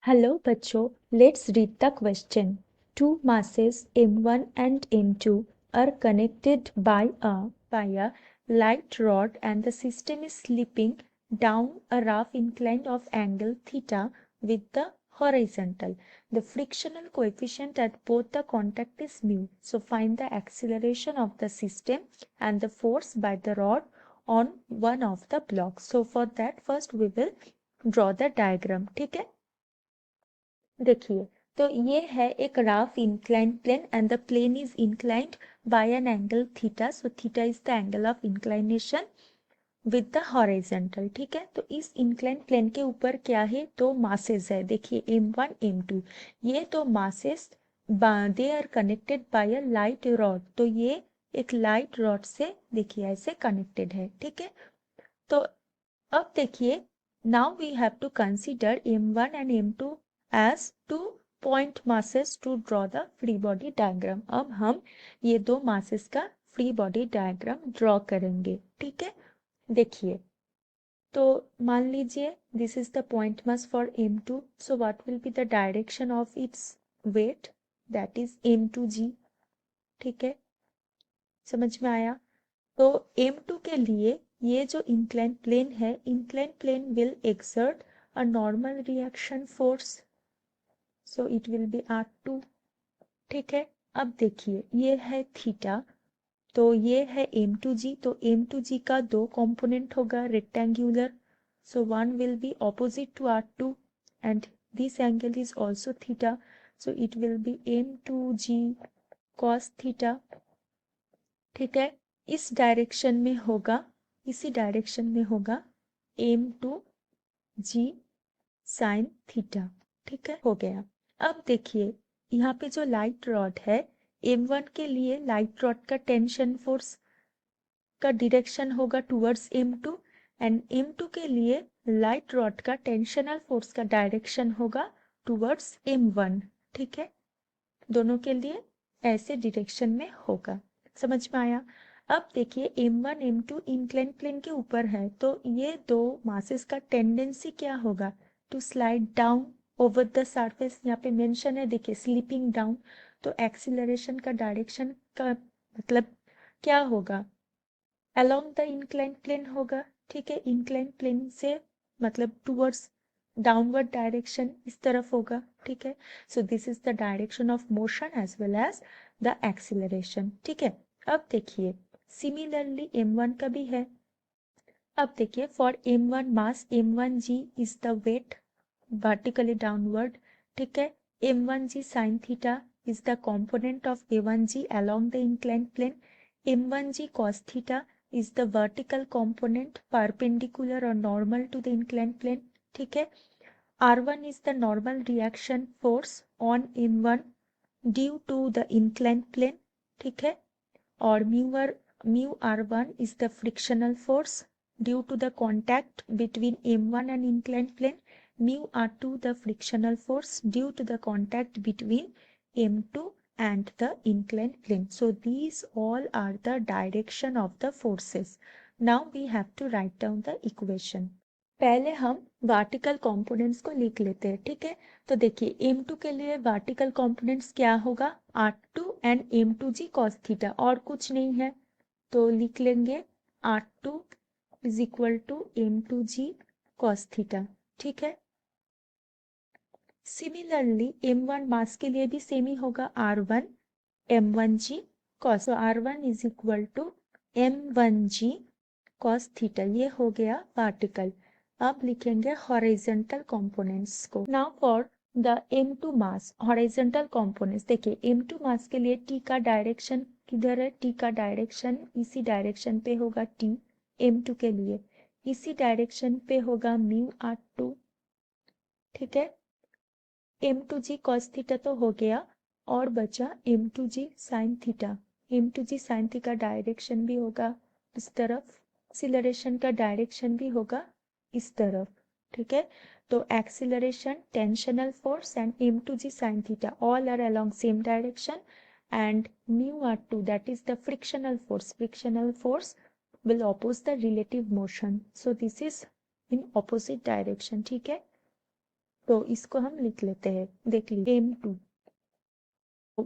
Hello बच्चों, let's read the question. Two masses m1 and m2 are connected by a light rod and the system is slipping down a rough incline of angle theta with the horizontal. The frictional coefficient at both the contact is mu. So find the acceleration of the system and the force by the rod on one of the blocks. So for that first we will draw the diagram. ठीक है, देखिए तो ये है एक rough inclined plane and the plane is inclined by an angle theta. So theta is the angle of inclination with the horizontal. ठीक है, तो इस इंक्लाइंड प्लेन के ऊपर क्या है, दो मासेस है. देखिए m1 m2, ये दो masses they are connected by a light rod. तो ये एक लाइट रॉड से देखिए ऐसे कनेक्टेड है. ठीक है, तो अब देखिए now we have to consider m1 and m2 as two point masses to draw the free body diagram. अब हम ये दो masses का free body diagram draw करेंगे. ठीक है, देखिए तो मान लीजिए this is the point mass for m2. So what will be the direction of its weight, that is m2g. ठीक है, समझ में आया. तो m2 के लिए ये जो इंक्लाइन प्लेन है, incline plane will exert a normal reaction force. So it will be r2. ठीक है, अब देखिए ये है थीटा, तो ये है m2g. तो m2g का दो कंपोनेंट होगा rectangular. So one will be opposite to r2 and this angle is also theta. So it will be m2g cos theta. ठीक है, इस डायरेक्शन में होगा, इसी डायरेक्शन में होगा m2g साइन थीटा. ठीक है, हो गया. अब देखिए यहाँ पे जो लाइट रॉड है m1 के लिए लाइट रॉड का टेंशन फोर्स का डायरेक्शन होगा टुवर्ड्स m2 एंड m2 के लिए लाइट रॉड का टेंशनल फोर्स का डायरेक्शन होगा टुवर्ड्स m1. ठीक है, दोनों के लिए ऐसे डायरेक्शन में होगा. समझ में आया. अब देखिए m1 m2 इंक्लाइन प्लेन के ऊपर है, तो ये दो मासेस का टेंडेंसी क्या होगा, to slide down over the surface. यहाँ पे मेंशन है, देखिए स्लीपिंग डाउन. तो एक्सीलरेशन का डायरेक्शन का मतलब क्या होगा, अलोंग द इंक्लाइन प्लेन होगा. ठीक है, इंक्लाइन प्लेन से मतलब टूवर्ड्स डाउनवर्ड डायरेक्शन इस तरफ होगा. ठीक है, so this is the direction of motion as well as the acceleration. ठीक है, अब देखिए सिमिलरली m1 का भी है. अब देखिए for m1 mass m1g is the weight vertically downward. ठीक है, m1g sin theta is the component of a1g along the inclined plane. m1g cos theta is the vertical component perpendicular or normal to the inclined plane. ठीक है, r1 is the normal reaction force on m1 due to the inclined plane. ठीक है, और mu r1 is the frictional force due to the contact between m1 and inclined plane. Mu r2 the frictional force due to the contact between m2 and the inclined plane. So these all are the direction of the forces. Now we have to write down the equation. पहले हम vertical components को लिख लेते हैं. ठीक है, तो देखिए m2 के लिए वर्टिकल कंपोनेंट्स क्या होगा, r2 and m2g cos theta, और कुछ नहीं है. तो लिख लेंगे r2 is equal to m2g cos theta. ठीक है, सिमिलरली m1 मास के लिए भी सेम ही होगा, r1 m1g cos. तो r1 is equal to m1g cos theta. ये हो गया वर्टिकल. अब लिखेंगे हॉरिजॉन्टल कंपोनेंट्स को. Now for the m2 mass horizontal components. देखिए m2 मास के लिए t का डायरेक्शन किधर है, t का डायरेक्शन इसी डायरेक्शन पे होगा. t m2 के लिए इसी डायरेक्शन पे होगा म्यू r2. ठीक है, m2g cos थीटा तो हो गया, और बचा m2g sin theta. m2g sin theta direction भी होगा इस तरफ, एक्सीलरेशन का डायरेक्शन भी होगा इस तरफ. ठीक है, तो acceleration tensional force and m2g sin theta all are along same direction and mu r2 that is the frictional force will oppose the relative motion. So this is in opposite direction. ठीक है, तो इसको हम लिख लेते हैं, देख लीजिए m2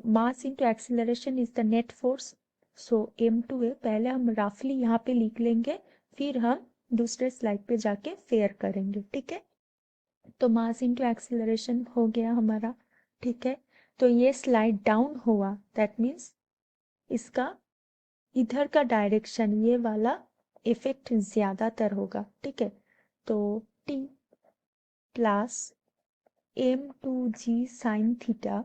mass into acceleration is the net force. So m2 है, पहले हम रफली यहाँ पे लिख लेंगे, फिर हम दूसरे स्लाइड पे जाके फेयर करेंगे, ठीक है। तो मास इंटू एक्सीलरेशन हो गया हमारा, ठीक है। तो ये स्लाइड डाउन हुआ, दैट मीन्स इसका इधर का डायरेक्शन ये वाला इफेक्ट ज्यादातर होगा, ठीक है। तो t plus m2g sine theta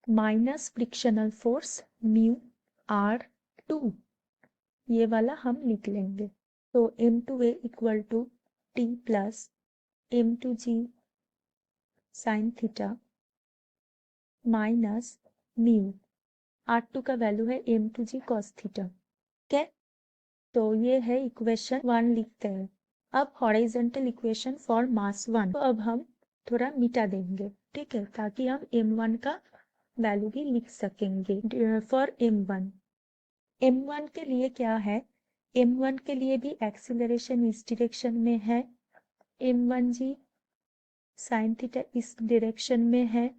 minus frictional force mu r2, ये वाला हम लिख लेंगे। तो m2a equal to t plus m2g sine theta minus mu r2 का वैल्यू है m2g कॉस थीटा, ठीक है। तो ये है इक्वेशन 1 लिखते हैं। अब हॉरिजॉन्टल इक्वेशन फॉर मास 1, तो अब हम थोड़ा मिटा देंगे, ठीक है, ताकि हम m1 का वैल्यू भी लिख सकेंगे फॉर m1। m1 के लिए क्या है, m1 के लिए भी एक्सीलरेशन इस डायरेक्शन में है, m1g साइन थीटा इस डायरेक्शन में है,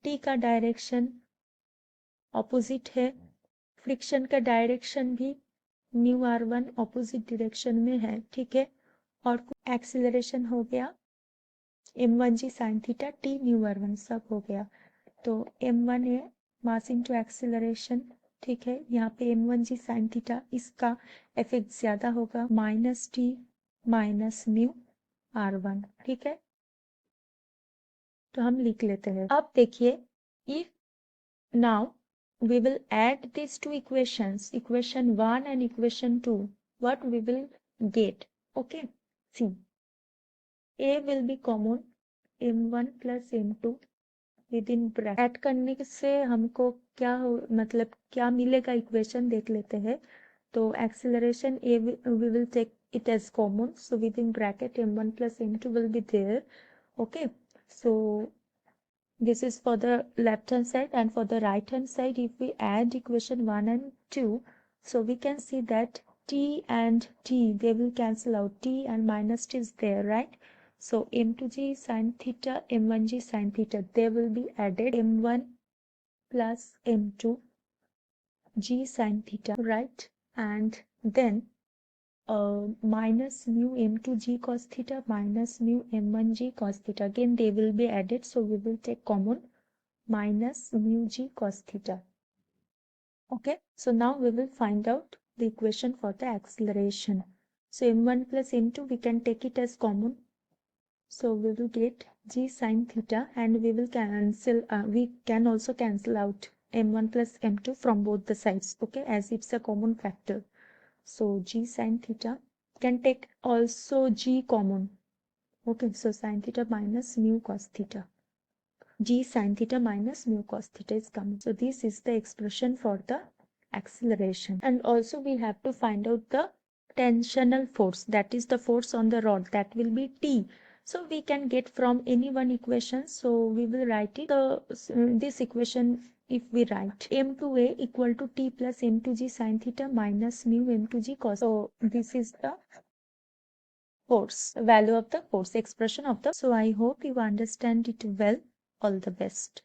t का डायरेक्शन ऑपोजिट है, फ्रिक्शन का डायरेक्शन भी म्यू r1 ऑपोजिट डायरेक्शन में है, ठीक है। और एक्सीलरेशन हो गया m1g sine theta t mu r1 सब हो गया। तो m1 है मास इनटू एक्सीलरेशन, ठीक है। यहाँ पे m1g साइन थीटा इसका इफेक्ट ज्यादा होगा, minus t minus mu r1, ठीक है। तो हम लिख लेते हैं। अब देखिए, if now we will add these two equations, equation 1 and equation 2, what we will get, okay, see, a will be common, m1 plus m2 within bracket, add करने से हमको क्या हो, मतलब क्या मिलेगा, इक्वेशन देख लेते हैं। तो acceleration a we will take it as common, so within bracket m1 plus m2 will be there, okay. So this is for the left hand side, and for the right hand side, if we add equation 1 and 2, so we can see that t and t, they will cancel out, t and minus t is there, right. So m2g sin theta, m1g sin theta, they will be added, m1 plus m2 g sin theta, right. And then minus mu m2g cos theta minus mu m1g cos theta, again they will be added, so we will take common minus mu g cos theta, okay. So now we will find out the equation for the acceleration. So m1 plus m2 we can take it as common, so we will get g sin theta, and we will cancel, we can also cancel out m1 plus m2 from both the sides, okay, as it's a common factor. So g sin theta can take also g common, okay. So sin theta minus mu cos theta, g sin theta minus mu cos theta is coming. So this is the expression for the acceleration. And also we have to find out the tensional force, that is the force on the rod, that will be T. So we can get from any one equation. So we will write it. This equation, if we write m2a equal to T plus m2g sin theta minus mu m2g cos. So this is the force, value of the force, expression of the. So I hope you understand it well. All the best.